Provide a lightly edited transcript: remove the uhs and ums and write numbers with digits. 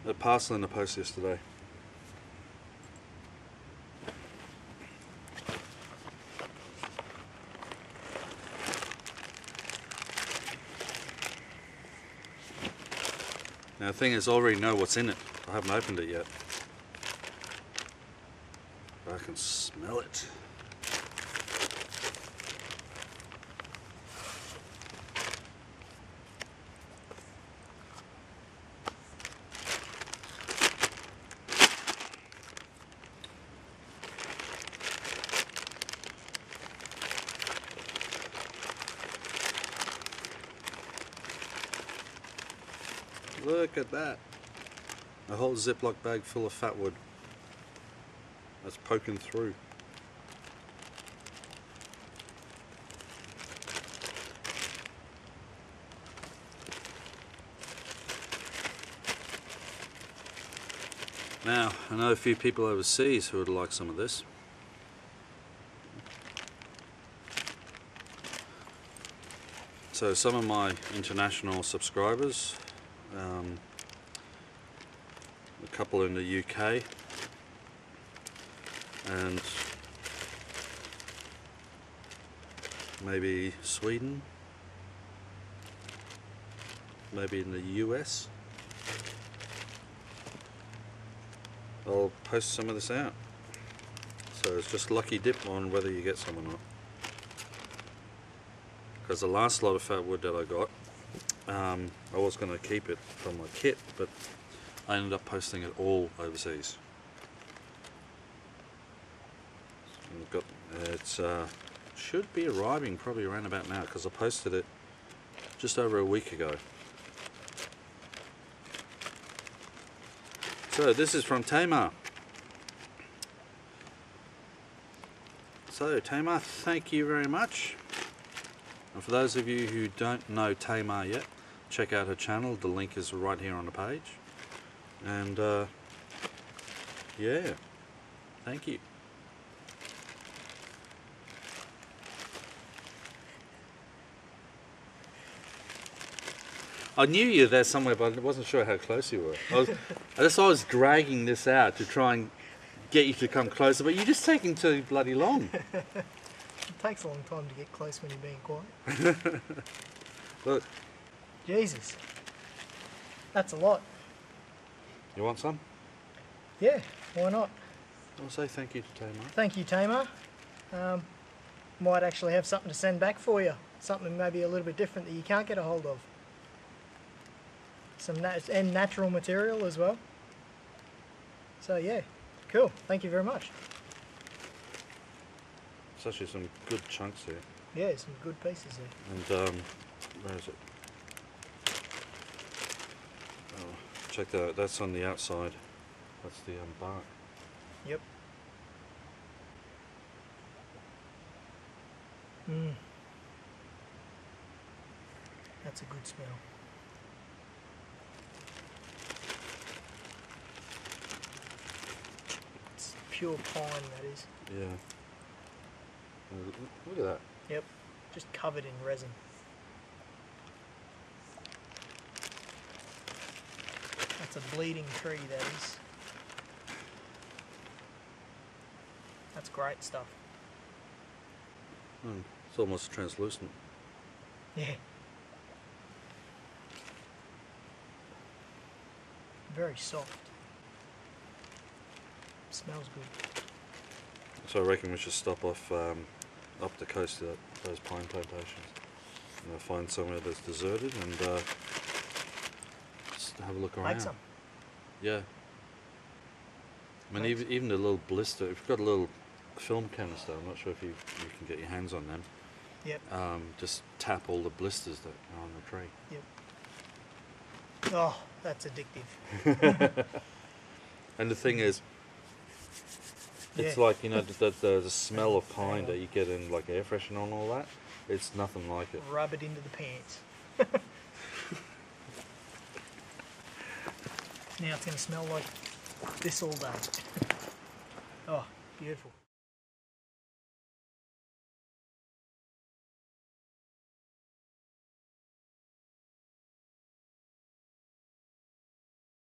a parcel in the post yesterday. Now the thing is, I already know what's in it. I haven't opened it yet. But I can smell it. Look at that. A whole Ziploc bag full of fat wood. That's poking through. Now, I know a few people overseas who would like some of this. So some of my international subscribers, a couple in the UK and maybe Sweden, maybe in the US. I'll post some of this out. So it's just lucky dip on whether you get some or not. Because the last lot of fat wood that I got, I was going to keep it from my kit, but I ended up posting it all overseas. It should be arriving probably around about now, because I posted it just over a week ago. So this is from Tamar. So Tamar, thank you very much. And for those of you who don't know Tamar yet, check out her channel. The link is right here on the page. And yeah, thank you. I knew you were there somewhere, but I wasn't sure how close you were. I was dragging this out to try and get you to come closer, but you're just taking too bloody long. It takes a long time to get close when you're being quiet. Look. Jesus. That's a lot. You want some? Yeah, why not? I'll say thank you to Tamar. Thank you, Tamar. Might actually have something to send back for you. Something maybe a little bit different that you can't get a hold of. Some and natural material as well. So yeah, cool. Thank you very much. It's actually some good chunks here. Yeah, some good pieces there. And where is it? Oh, check that out. That's on the outside. That's the bark. Yep. That's a good smell. It's pure pine, that is. Yeah. Look at that. Yep. Just covered in resin. That's a bleeding tree, that is. That's great stuff. It's almost translucent. Yeah. Very soft. Smells good. So I reckon we should stop off up the coast to those pine plantations. And find somewhere that's deserted and just have a look around. Make some. Yeah. I mean, even the little blister, if you've got a little film canister, I'm not sure if you can get your hands on them. Yep. Just tap all the blisters that are on the tree. Yep. Oh, that's addictive. And the thing is, it's like, you know, the smell of pine that you get in like air freshener and all that. It's nothing like it. Rub it into the pants. Now it's going to smell like this all day. Oh, beautiful.